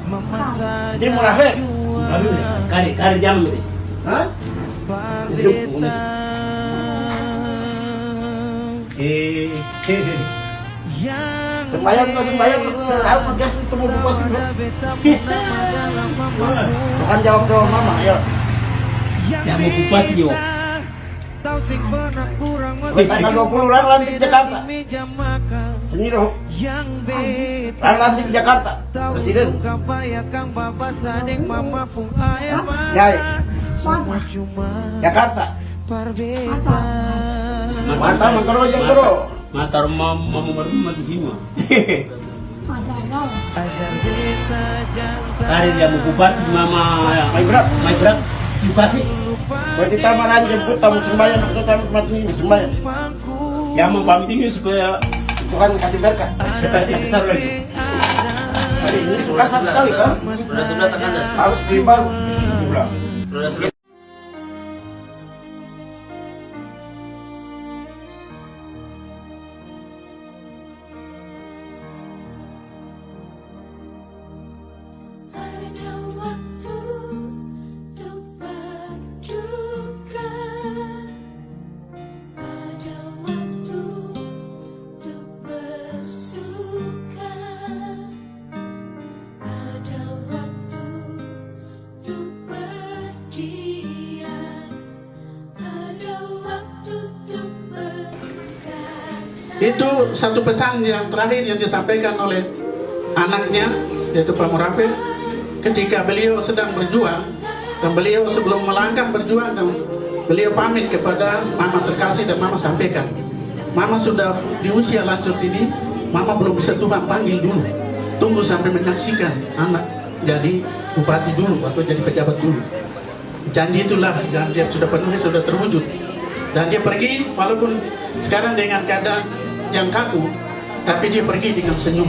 Ini munafik. Kari jam ini. Hah? Sembayang kau sembayang tahu kerjas itu mau bupati. Bukan jawab mama ya. Ya mau bupati yo. Tanggal 20 lantik Jakarta. Sendiri lantik Jakarta. Presiden. Ya. Jakarta. Mata mangkaro yang karo. Matar mama mati semua. Kari dia mau bupati mama mai berat dikasih. Berarti tamaran jemput tamu sembahyang atau tamu mati sembahyang. Ya mau pamit ini supaya Tuhan kasih berkah. besar lagi. Hari ini kasar sekali kan? Sudah tekan dah. Harus beli baru. Sudah. Ada waktu untuk berduka, ada waktu untuk bersuka, ada waktu untuk berdiam, ada waktu untuk berkata. Itu satu pesan yang terakhir yang disampaikan oleh anaknya, yaitu Pak Murafik, ketika beliau sedang berjuang dan beliau sebelum melangkah berjuang dan beliau pamit kepada mama terkasih dan mama sampaikan, mama sudah di usia lanjut ini, mama belum bisa Tuhan panggil dulu, tunggu sampai menyaksikan anak jadi bupati dulu atau jadi pejabat dulu. Janji itulah yang dia sudah penuhi, sudah terwujud, dan dia pergi walaupun sekarang dengan keadaan yang kaku, tapi dia pergi dengan senyum.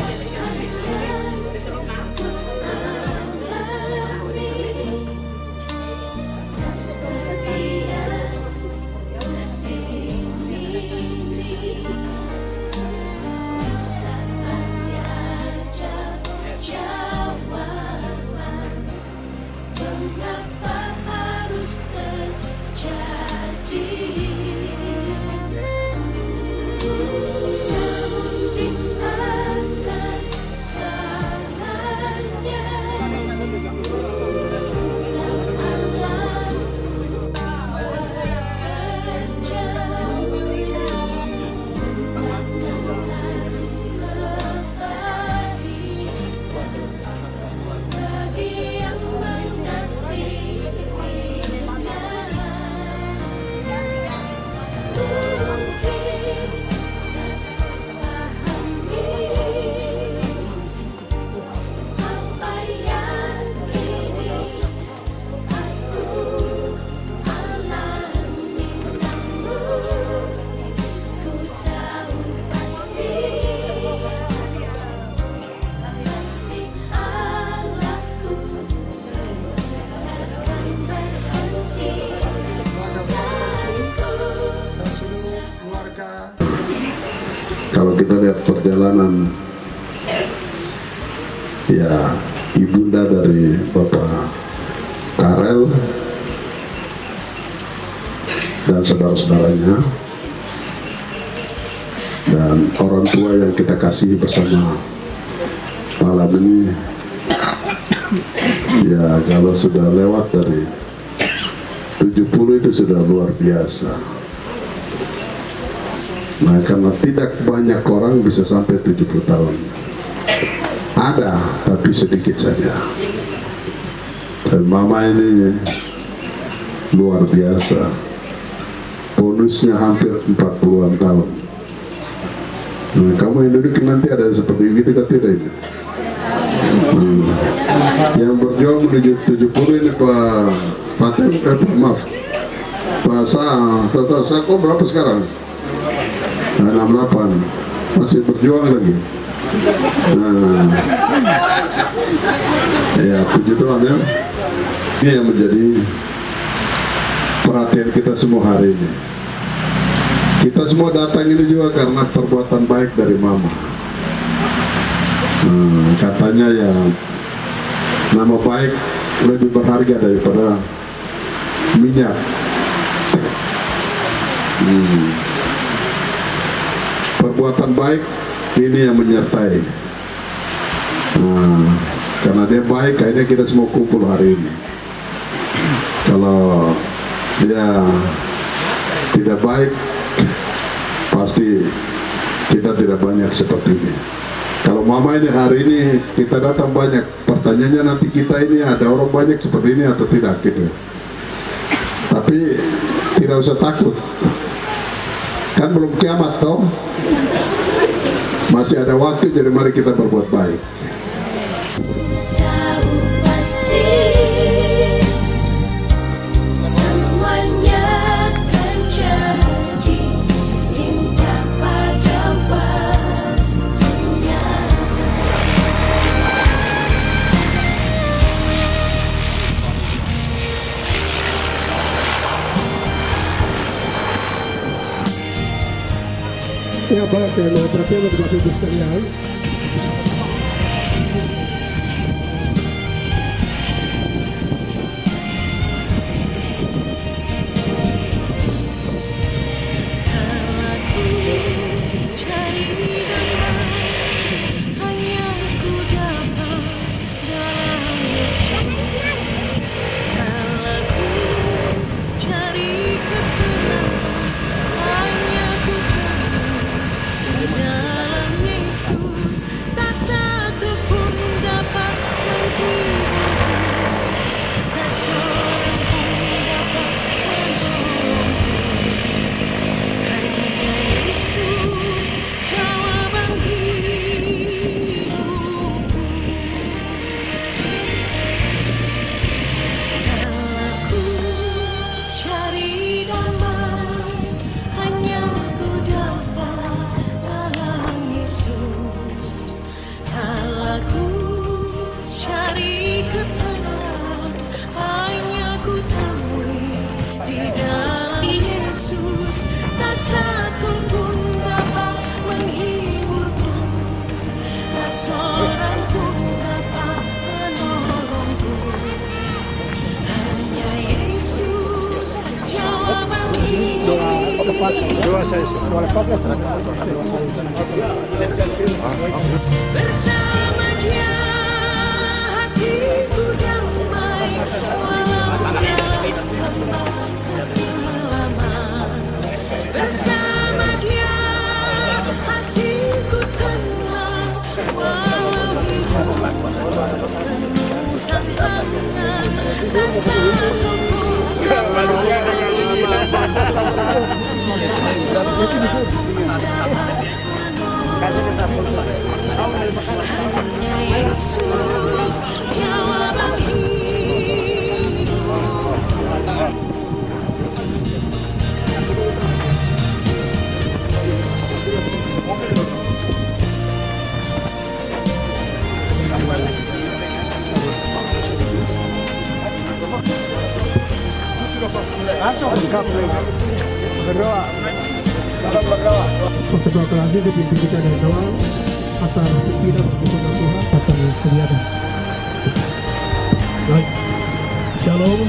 Kalau kita lihat perjalanan ya ibunda dari Bapak Karel dan saudara-saudaranya dan orang tua yang kita kasih bersama malam ini, ya kalau sudah lewat dari 70 itu sudah luar biasa. Nah, karena tidak banyak orang bisa sampai 70 tahun. Ada, tapi sedikit saja. Dan mama ini luar biasa. Bonusnya hampir 40-an tahun. Nah, kamu yang duduk nanti ada seperti itu kan tidak ini? Yang berjuang menuju 70 ini Pak Fatem, maaf Pak Sa kok berapa sekarang? 68 masih berjuang lagi. Nah, ya puji Tuhan ya. Ini yang menjadi perhatian kita semua hari ini. Kita semua datang ini juga karena perbuatan baik dari mama. Katanya ya Nama baik lebih berharga daripada minyak. Perbuatan baik ini yang menyertai. Karena dia baik, akhirnya kita semua kumpul hari ini. Kalau dia tidak baik, pasti kita tidak banyak seperti ini. Kalau mama ini hari ini kita datang banyak, pertanyaannya nanti kita ini ada orang banyak seperti ini atau tidak gitu. Tapi tidak usah takut, kan belum kiamat toh, masih ada waktu, jadi mari kita berbuat baik. Tahu pasti semuanya akan jadi, minta pada waktunya. Ya, baik, berarti Bapak Ibu sekalian, Bersama dia hatiku damai, bersama dia hatiku tenang, walau hidup penuh tantangan, tak satu Yesus jawaban hidup. Kedua kelas ini dipimpin kita dari awal atas pimpinan berkenan Tuhan akan kelihatan. Baik, shalom.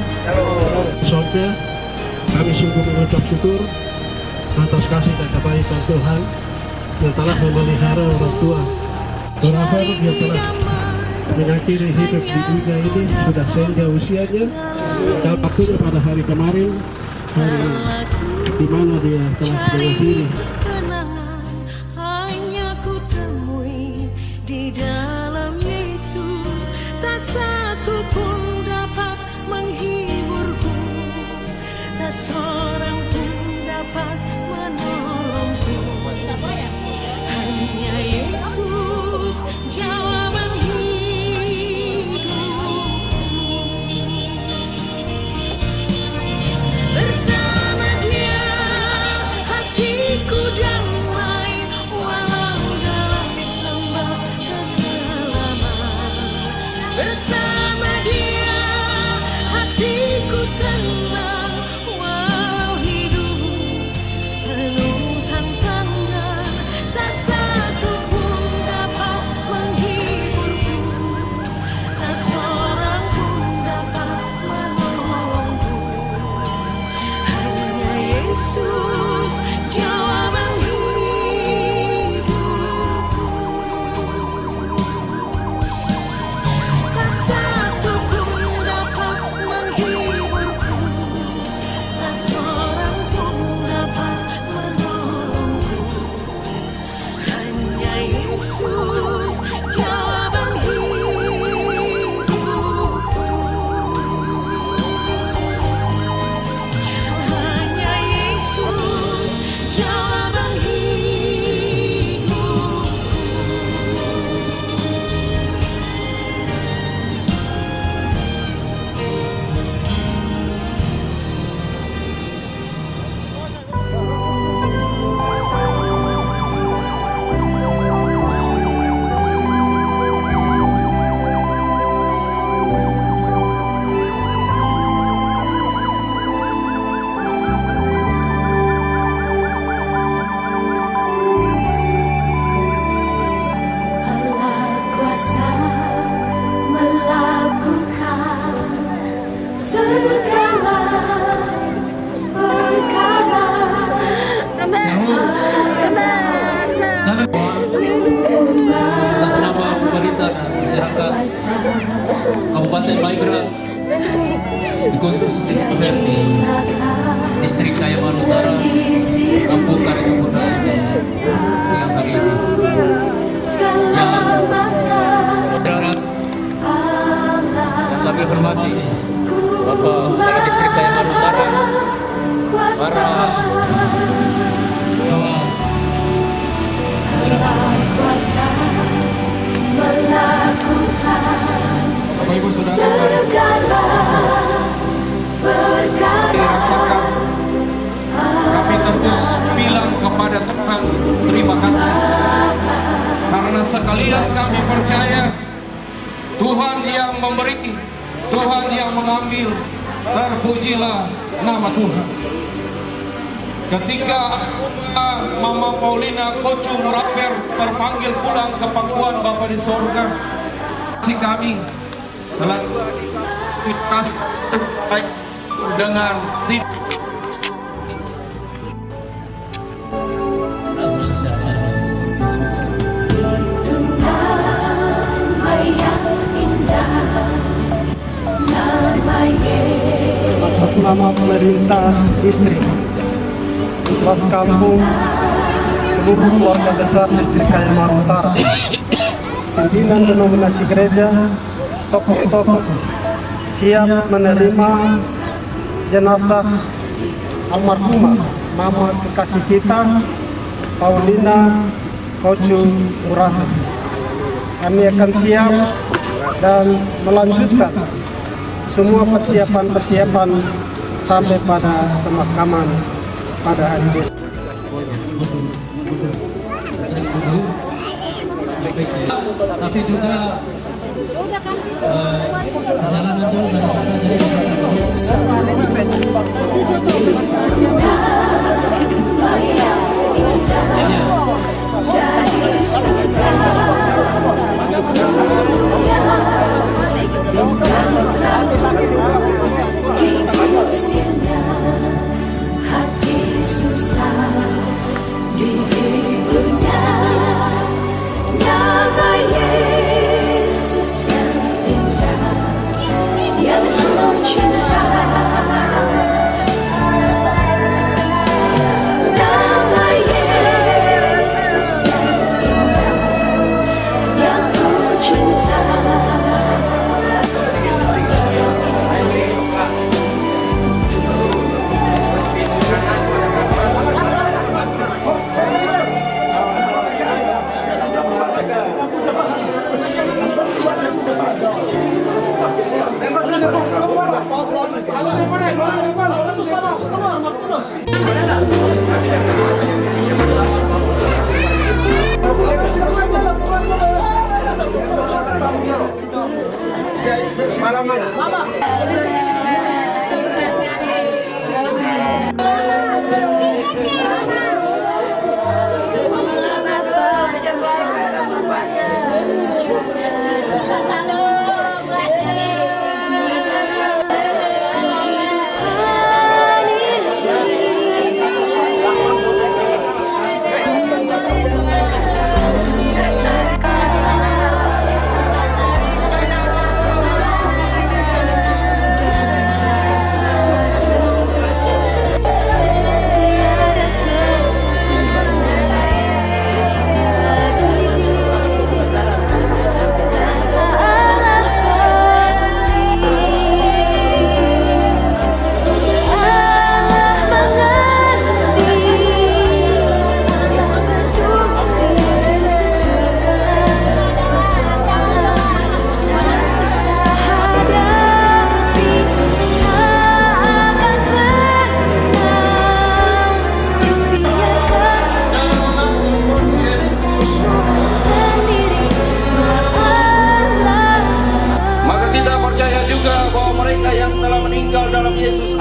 Sampai kami sungguh mengucap syukur atas kasih dan kebaikan Tuhan yang telah memelihara orang tua Rafael yang telah mengakhiri hidup di dunia ini sudah senja usianya, dan waktunya pada hari kemarin, hari di mana dia telah mengakhiri. Kenangan hanya ku temui di dalam Yesus, tak satu pun dapat menghiburku, tak seorang pun dapat menolongku. Hanya Yesus jawaban hidupku. Bersama dia hatiku Kabupaten Maibrat, khusus di Seperti, Distrik Kayaman Utara, Kampung Karitubunan, siang hari ini. Yang kami hormati Bapak Kepala Distrik Kayaman Utara, para Bapak Ibu Saudara, dirasakan kami terus bilang kepada Tuhan terima kasih, karena sekalian kami percaya Tuhan yang memberi, Tuhan yang mengambil, terpujilah nama Tuhan. Ketika Mama Paulina Kocu Muraper terpanggil pulang ke pangkuan Bapa di sorga, si kami telah kita baik dengan atas nama pemerintah distrik, sekelas kampung, seluruh keluarga besar distrik Kayaman Utara, pimpinan denominasi gereja, tokoh-tokoh siap menerima jenazah almarhumah Mama kekasih kita Paulina Kocu Muraper. Kami akan siap dan melanjutkan semua persiapan sampai pada pemakaman pada hari besok. Tapi juga jalan untuk hati susah dihiburnya, nama Yesus yang indah, yang ku cinta. Nama Yesus yang indah, yang ku cinta.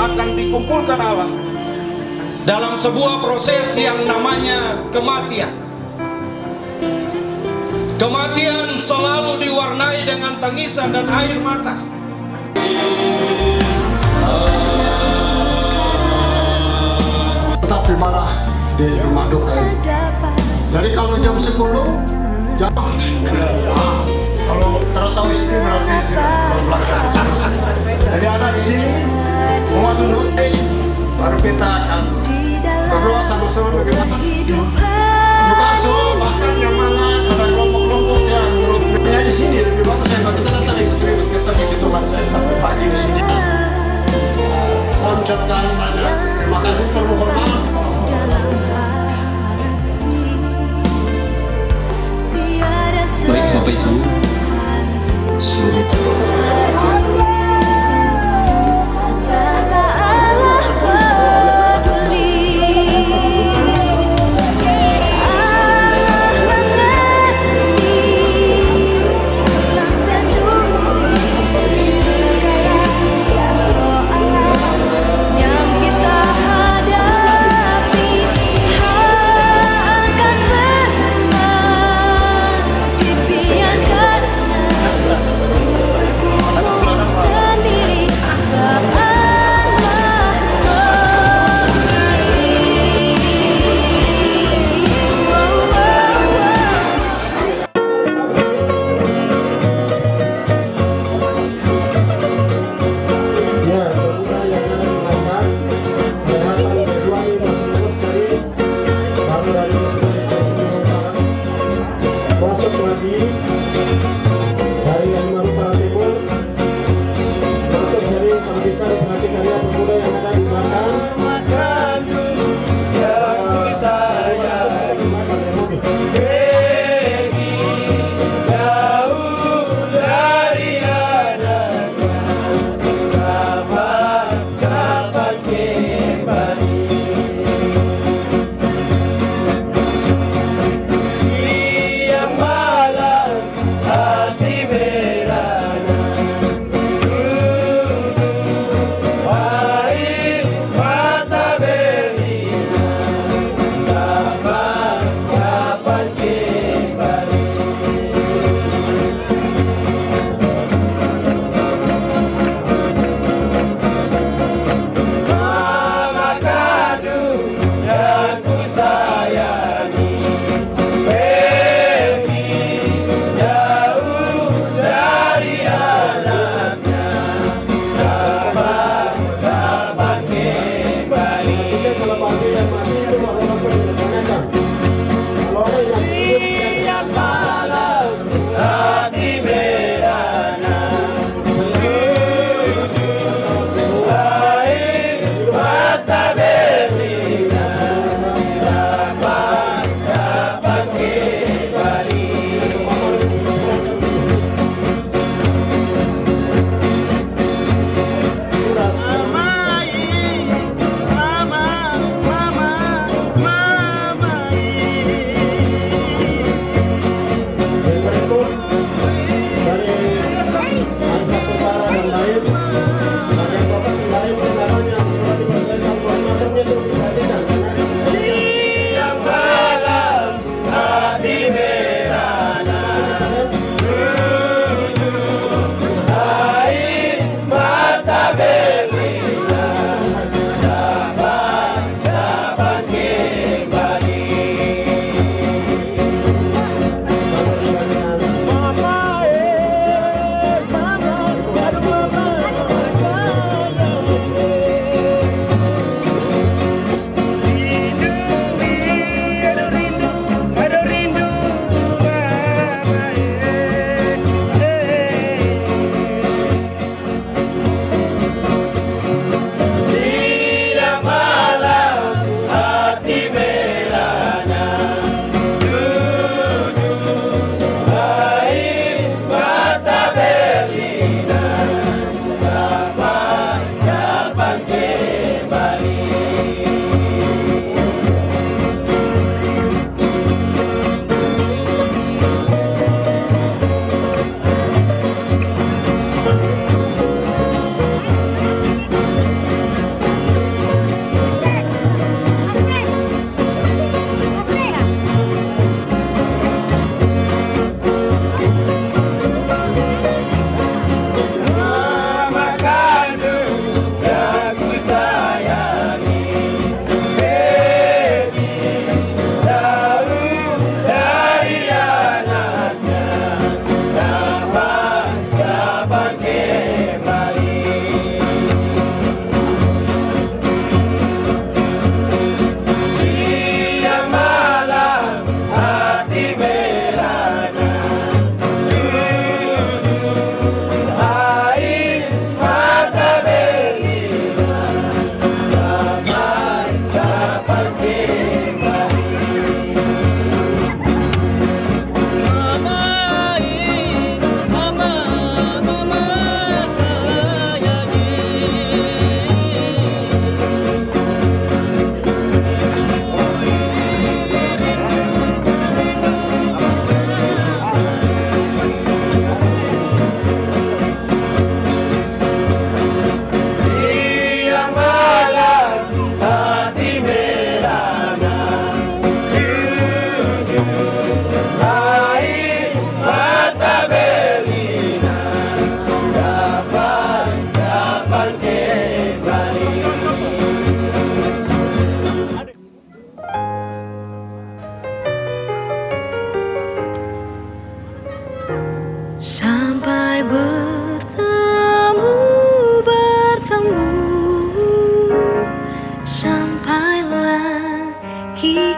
akan dikumpulkan Allah dalam sebuah proses yang namanya kematian. Kematian selalu diwarnai dengan tangisan dan air mata. Tetapi marah di rumah duka ini. Jadi kalau jam 10, jam Kalau tertawa istri berarti belum melanggar konstitusi. Jadi anak di sini mohon menuruti, baru kita akan berdoa sama-sama bagaimana Bukaso, bahkan yang mana ada kelompok-kelompok yang menurutnya di sini lebih bagus saya kita datang ikut kita gitu kan saya tapi pagi di sini. Saya ucapkan banyak terima kasih termohon maaf. Baik Bapak Ibu, seluruh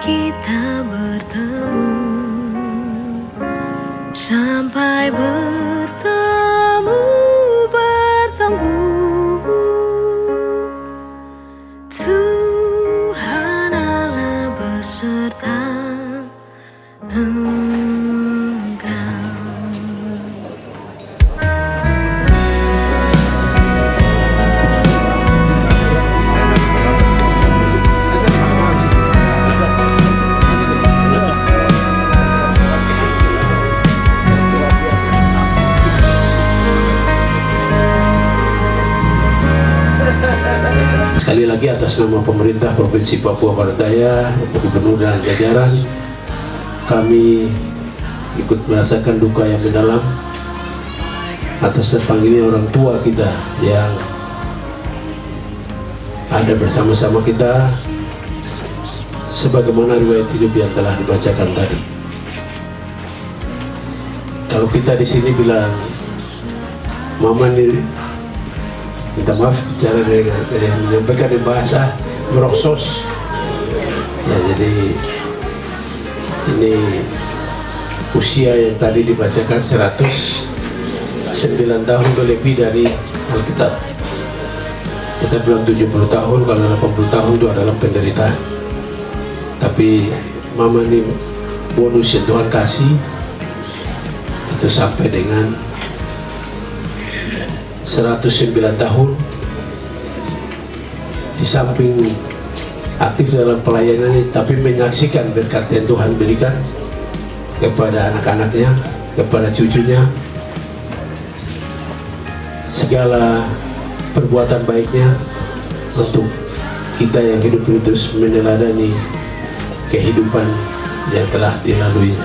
kita bertemu, sampai bertemu Tuhan Allah beserta Sekali lagi atas nama pemerintah Provinsi Papua Barat Daya, Gubernur dan jajaran, kami ikut merasakan duka yang mendalam atas terpanggilnya orang tua kita yang ada bersama-sama kita, sebagaimana riwayat hidup yang telah dibacakan tadi. Kalau kita di sini bilang mama ini, minta maaf bicara dengan menyampaikan di bahasa meroksos ya, jadi ini usia yang tadi dibacakan 109 tahun atau lebih dari Alkitab. Kita bilang 70 tahun, kalau 80 tahun itu adalah penderitaan, tapi mama ini bonus yang Tuhan kasih itu sampai dengan 109 tahun, di samping aktif dalam pelayanannya, tapi menyaksikan berkat yang Tuhan berikan kepada anak-anaknya, kepada cucunya, segala perbuatan baiknya untuk kita yang hidup ini terus meneladani kehidupan yang telah dilaluinya.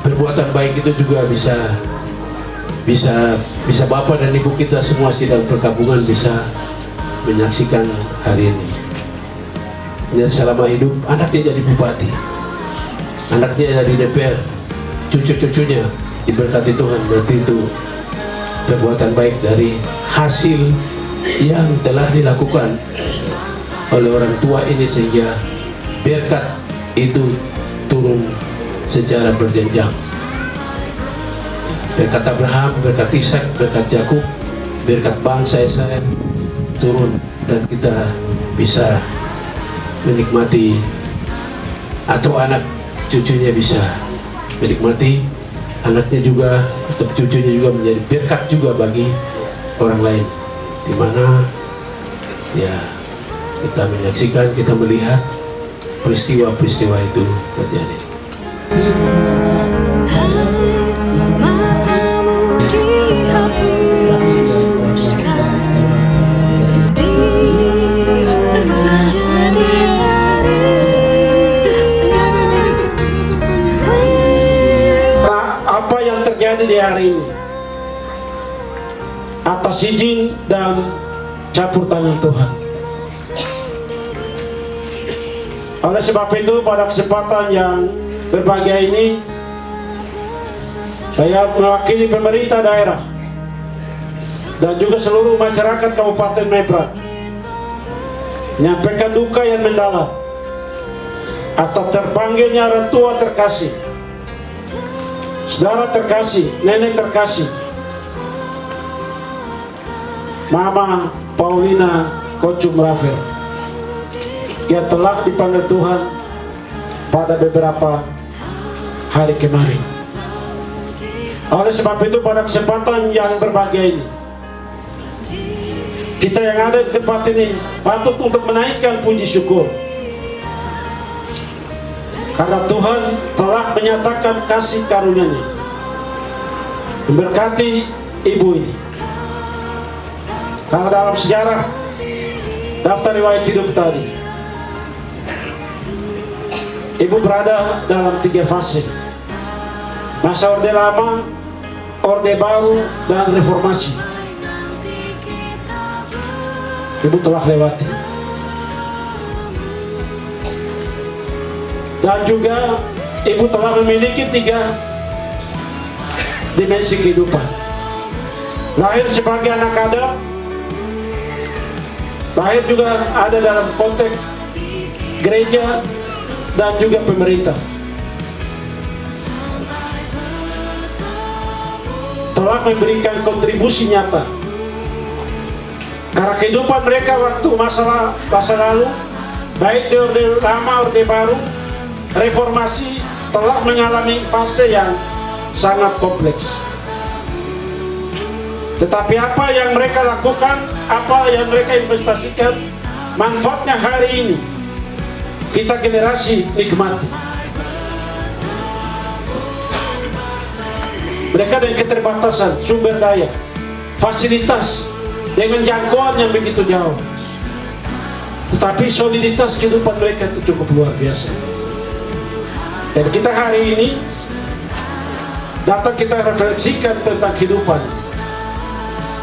Perbuatan baik itu juga bisa Bapak dan Ibu kita semua sidang perkampungan bisa menyaksikan hari ini. Dan selama hidup anaknya jadi bupati, anaknya jadi DPR, cucu-cucunya diberkati Tuhan. Berarti itu perbuatan baik dari hasil yang telah dilakukan oleh orang tua ini, sehingga berkat itu turun secara berjenjang. Berkat Abraham, berkat Ishak, berkat Yakub, berkat bangsa Israel turun, dan kita bisa menikmati, atau anak cucunya bisa menikmati, anaknya juga atau cucunya juga menjadi berkat juga bagi orang lain, di mana ya kita menyaksikan, kita melihat peristiwa-peristiwa itu terjadi. Apa yang terjadi di hari ini atas izin dan campur tangan Tuhan. Oleh sebab itu, pada kesempatan yang berbahagia ini, saya mewakili pemerintah daerah dan juga seluruh masyarakat Kabupaten Mebrak menyampaikan duka yang mendalam atas terpanggilnya orang tua terkasih, saudara terkasih, nenek terkasih, Mama Paulina Kocum Rafael, yang telah dipanggil Tuhan pada beberapa hari kemarin. Oleh sebab itu, pada kesempatan yang berbahagia ini, kita yang ada di tempat ini patut untuk menaikkan puji syukur, karena Tuhan telah menyatakan kasih karunia-Nya memberkati ibu ini. Karena dalam sejarah daftar riwayat hidup tadi, ibu berada dalam 3 fase: masa Orde Lama, Orde Baru, dan Reformasi. Ibu telah lewati. Dan juga ibu telah memiliki 3 dimensi kehidupan. Lahir sebagai anak adat, lahir juga ada dalam konteks gereja, dan juga pemerintah telah memberikan kontribusi nyata karena kehidupan mereka waktu masa lalu, baik di Orde Lama, Orde Baru, reformasi telah mengalami fase yang sangat kompleks. Tetapi apa yang mereka lakukan, apa yang mereka investasikan, manfaatnya hari ini kita generasi nikmati. Mereka dengan keterbatasan sumber daya, fasilitas, dengan jangkauan yang begitu jauh, tetapi soliditas kehidupan mereka itu cukup luar biasa. Dan kita hari ini datang kita refleksikan tentang kehidupan.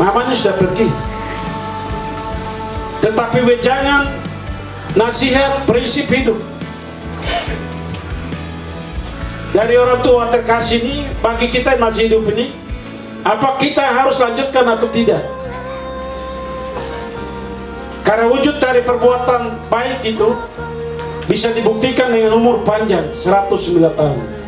Mamanya sudah pergi, tetapi wejangan, nasihat, prinsip hidup dari orang tua terkasih ini bagi kita yang masih hidup ini, apa kita harus lanjutkan atau tidak? Karena wujud dari perbuatan baik itu bisa dibuktikan dengan umur panjang 109 tahun.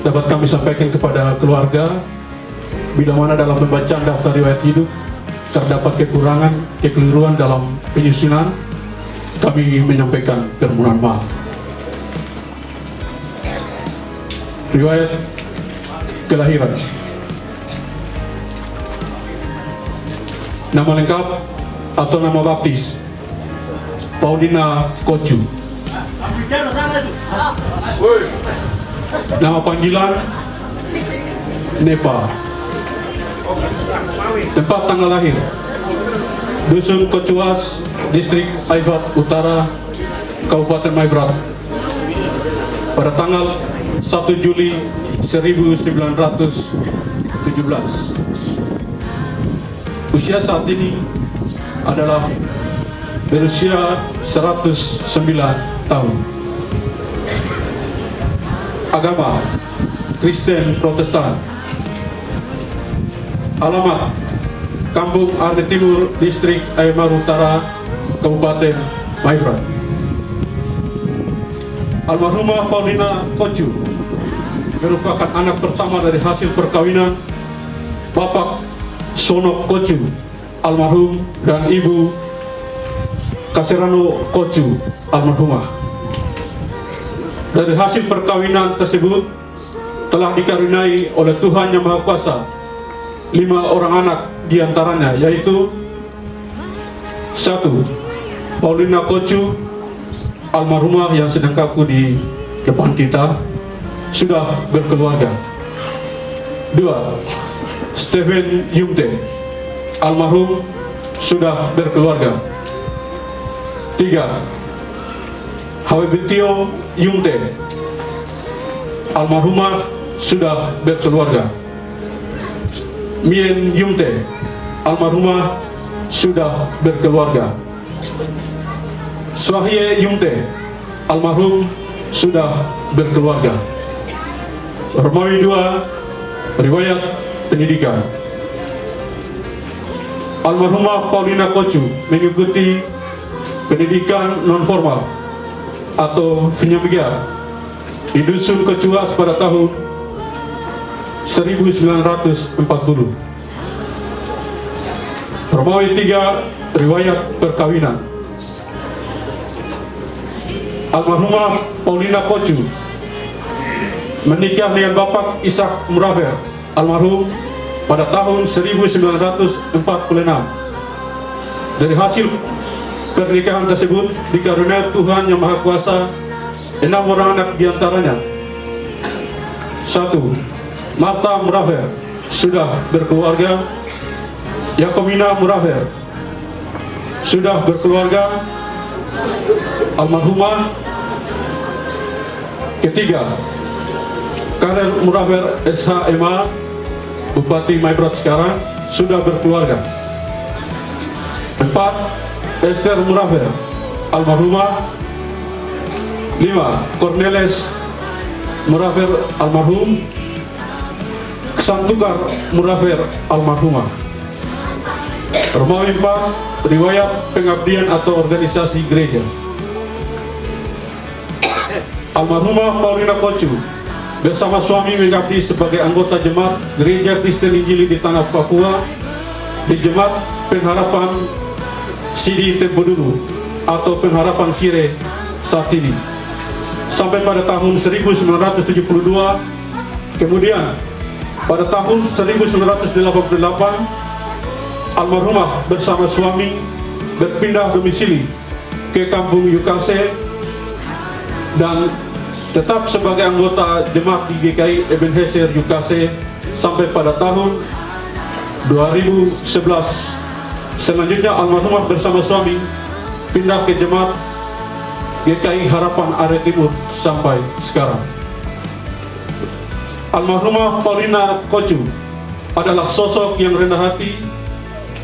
dapat kami sampaikan kepada keluarga, bila mana dalam pembacaan daftar riwayat hidup terdapat kekurangan, kekeliruan dalam penyusunan, kami menyampaikan permohonan maaf. Riwayat kelahiran. Nama lengkap atau nama baptis Paulina Kocu. Nama panggilan Nepa. Tempat tanggal lahir Dusun Kocuas, Distrik Aifat Utara, Kabupaten Maibrat, pada tanggal 1 Juli 1917. Usia saat ini adalah berusia 109 tahun. Agama Kristen Protestan. Alamat Kampung Arde Timur, Distrik Aymar Utara, Kabupaten Maibrat. Almarhumah Paulina Kocu merupakan anak pertama dari hasil perkawinan Bapak Sonok Kocu almarhum dan Ibu Kaserano Kocu almarhumah. Dari hasil perkawinan tersebut telah dikaruniai oleh Tuhan Yang Maha Kuasa 5 orang anak, diantaranya yaitu 1. Paulina Kocu almarhumah yang sedang kaku di depan kita sudah berkeluarga. 2. Stephen Yumte almarhum sudah berkeluarga. 3. Hawebitio Yumte almarhumah sudah berkeluarga. Mien Yumte almarhumah sudah berkeluarga. Swahye Yumte almarhum sudah berkeluarga. Romawi 2, riwayat pendidikan. Almarhumah Paulina Kocu mengikuti pendidikan non-formal atau Vinyamgia di Dusun Kocuas pada tahun 1940. Romawi 3, riwayat perkawinan. Almarhumah Paulina Kocu menikah dengan Bapak Ishak Murafer almarhum pada tahun 1946. Dari hasil pernikahan tersebut dikaruniai Tuhan Yang Maha Kuasa 6 orang anak, diantaranya 1. Marta Murafer sudah berkeluarga. Yakomina Murafer sudah berkeluarga almarhumah. Ketiga, Karel Murafer SHMA, Bupati Maibrat sekarang, sudah berkeluarga. 4. Esther Murafer almarhumah. 5. Cornelis Murafer almarhum. Santukar Murafer almarhumah. Romawi 4, riwayat pengabdian atau organisasi gereja. Almarhumah Paulina Kocu bersama suami mengabdi sebagai anggota jemaat Gereja Kristen Injili di Tanah Papua di Jemaat Pengharapan Sidi Tempodulu atau Pengharapan Sire saat ini sampai pada tahun 1972. Kemudian pada tahun 1988 almarhumah bersama suami berpindah domisili ke Kampung Yukase dan tetap sebagai anggota jemaat di GKI Ebenezer Yukase sampai pada tahun 2011. Selanjutnya almarhumah bersama suami pindah ke jemaat GKI Harapan Arde Timur sampai sekarang. Almarhumah Paulina Kocu adalah sosok yang rendah hati,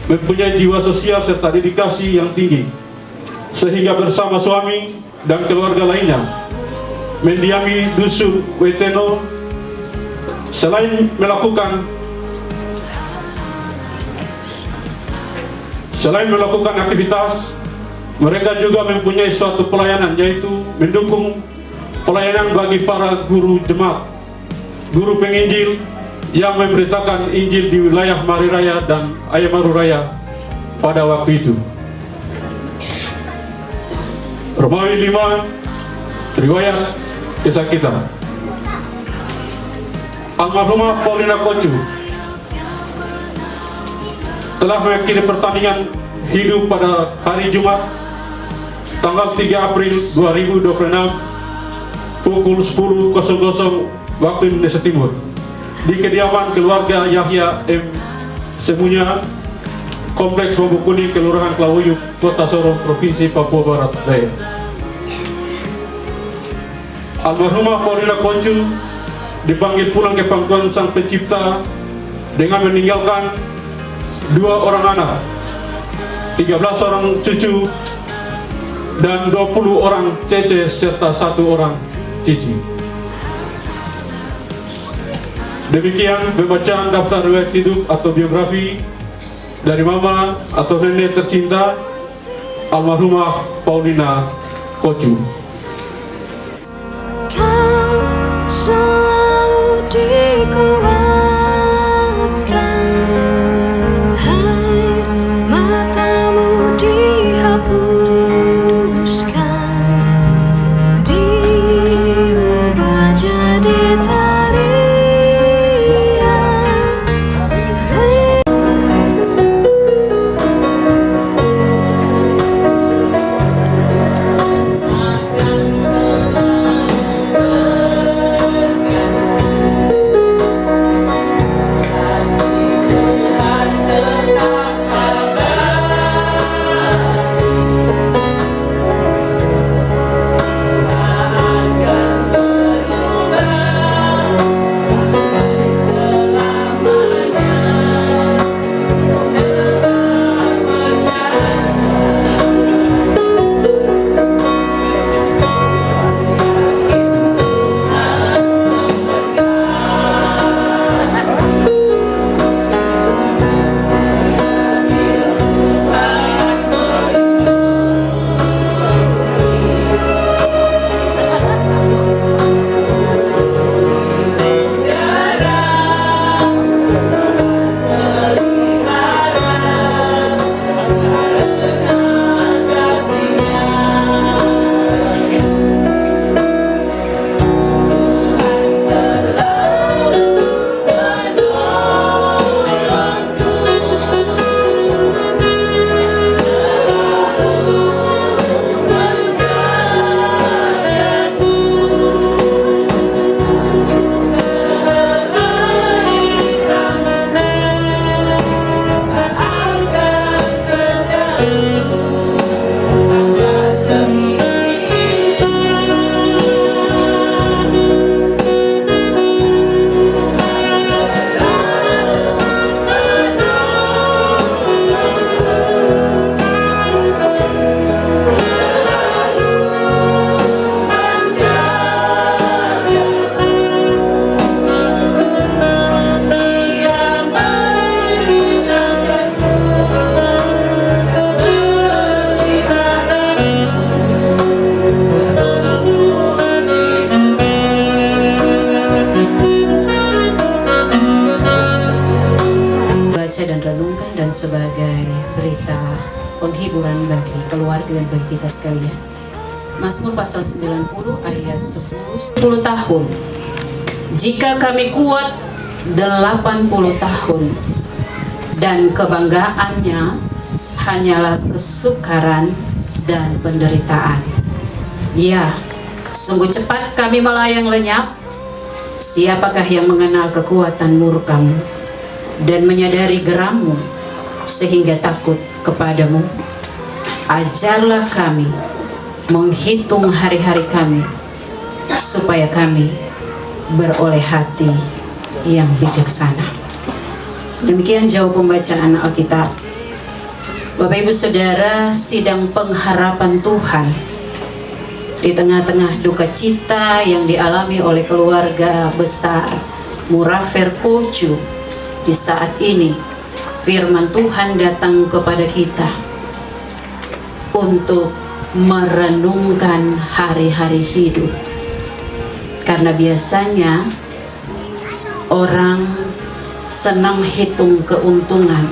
mempunyai jiwa sosial serta dedikasi yang tinggi, sehingga bersama suami dan keluarga lainnya mendiami Dusun Weteno. Selain melakukan aktivitas, mereka juga mempunyai suatu pelayanan, yaitu mendukung pelayanan bagi para guru jemaat guru penginjil yang memberitakan Injil di wilayah Mariraya dan Ayamaru Raya pada waktu itu. Romawi 5, riwayat kisah kita. Almarhumah Paulina Kocu telah mengakhiri pertandingan hidup pada hari Jumat tanggal 3 April 2026 pukul 10.00 waktu Indonesia Timur di kediaman keluarga Yahya M. Semunya, Kompleks Bambu Kuning, Kelurahan Klawuyuk, Kota Sorong, Provinsi Papua Barat Daya. Almarhumah Paulina Kocu dipanggil pulang ke pangkuan Sang Pencipta dengan meninggalkan 2 orang anak, 13 orang cucu, dan 20 orang cece serta 1 orang cici. Demikian pembacaan daftar riwayat hidup atau biografi dari mama atau nenek tercinta almarhumah Paulina Kocu. Kau selalu dikuatkan, hai matamu dihapuskan, diubah jadi sebagai berita penghiburan bagi keluarga dan bagi kita sekalian. Mazmur pasal 90 ayat 10 tahun. Jika kami kuat 80 tahun dan kebanggaannya hanyalah kesukaran dan penderitaan. Ya, sungguh cepat kami melayang lenyap. Siapakah yang mengenal kekuatan murkamu dan menyadari gerammu sehingga takut kepadamu? Ajarlah kami menghitung hari-hari kami supaya kami beroleh hati yang bijaksana. Demikian jauh pembacaan Alkitab. Bapak Ibu Saudara, sidang pengharapan Tuhan di tengah-tengah duka cita yang dialami oleh keluarga besar Murafer Kocu. Di saat ini firman Tuhan datang kepada kita untuk merenungkan hari-hari hidup, karena biasanya Orang senang hitung keuntungan,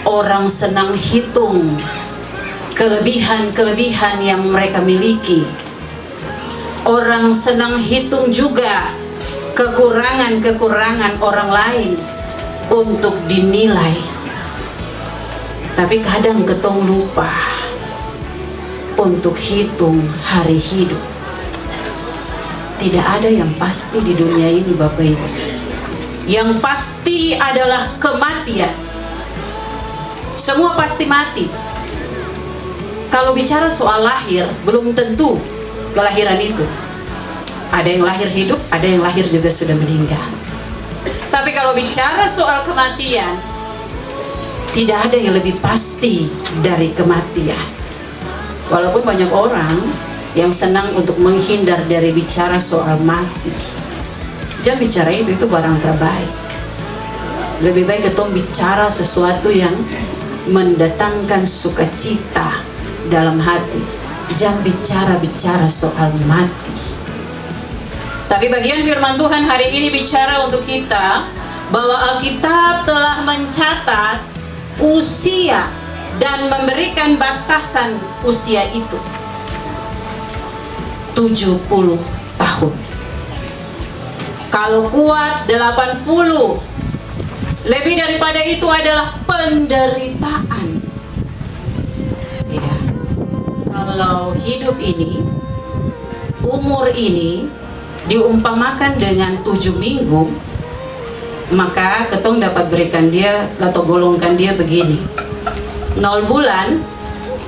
orang senang hitung kelebihan-kelebihan yang mereka miliki, orang senang hitung juga kekurangan-kekurangan orang lain untuk dinilai. Tapi kadang ketong lupa untuk hitung hari hidup. Tidak ada yang pasti di dunia ini, Bapak Ibu. Yang pasti adalah kematian. Semua pasti mati. Kalau bicara soal lahir, belum tentu kelahiran itu. Ada yang lahir hidup, ada yang lahir juga sudah meninggal. Tapi kalau bicara soal kematian, tidak ada yang lebih pasti dari kematian. Walaupun banyak orang yang senang untuk menghindar dari bicara soal mati. Jangan bicara itu barang terbaik. Lebih baik kita bicara sesuatu yang mendatangkan sukacita dalam hati. Jangan bicara soal mati. Tapi bagian firman Tuhan hari ini bicara untuk kita bahwa Alkitab telah mencatat usia dan memberikan batasan usia itu 70 tahun. Kalau kuat 80. Lebih daripada itu adalah penderitaan. Ya. Kalau hidup ini, umur ini diumpamakan dengan 7 minggu, maka ketong dapat berikan dia atau golongkan dia begini. 0 bulan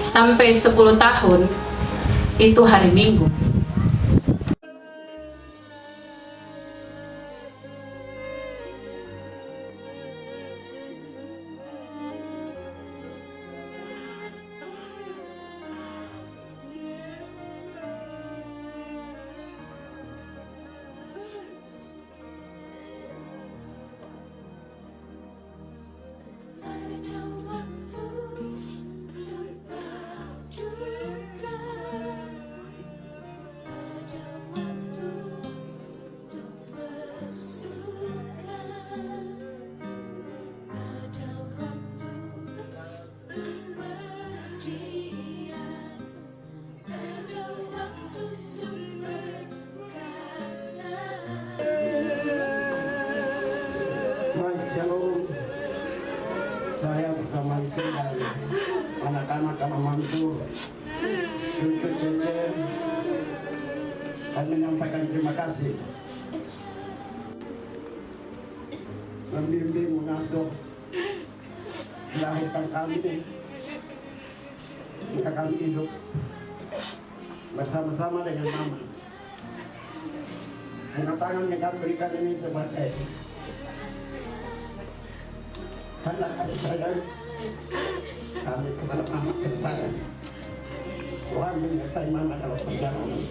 sampai 10 tahun itu hari Minggu. Saya bersama istri dan anak-anak sama mantu, cucu Cece, dan menyampaikan terima kasih. Membimbing, mengasuh, melahirkan kami, hingga kami hidup bersama-sama dengan Mama. Pengetahuan yang kami berikan ini sebagai tanda kasih sayang kami kepada Mama saya. Tuhan menyertai Mama dalam perjalanan.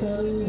dari